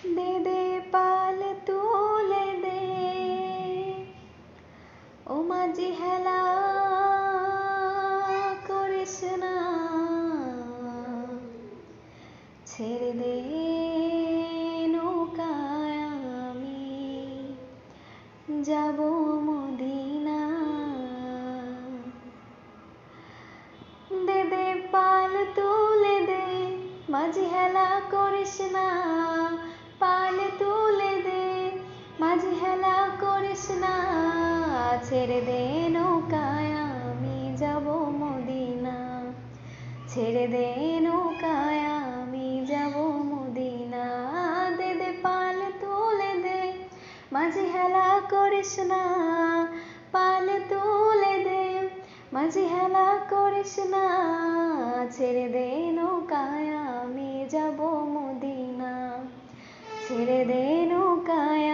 দে দে পাল তুলে দে, ও মাঝি হেলা করিস না, ছেড়ে দে নৌকায় আমি যাব মদিনা। দে দে পাল তুলে দে, মাঝি হেলা করিস না, পাল তুলে দে, মাঝি হেলা করিস না, ছেড়ে দে নৌকায় আমি যাব মদিনা, ছেড়ে দে নৌকায় আমি যাব মদিনা। দে দে পাল তুলে দে, মাঝি হেলা করিস না, পাল তুলে দে, মাঝি হেলা করিস না, ছেড়ে দে নৌকায় আমি যাব মদিনা, ছেড়ে দে নৌকায়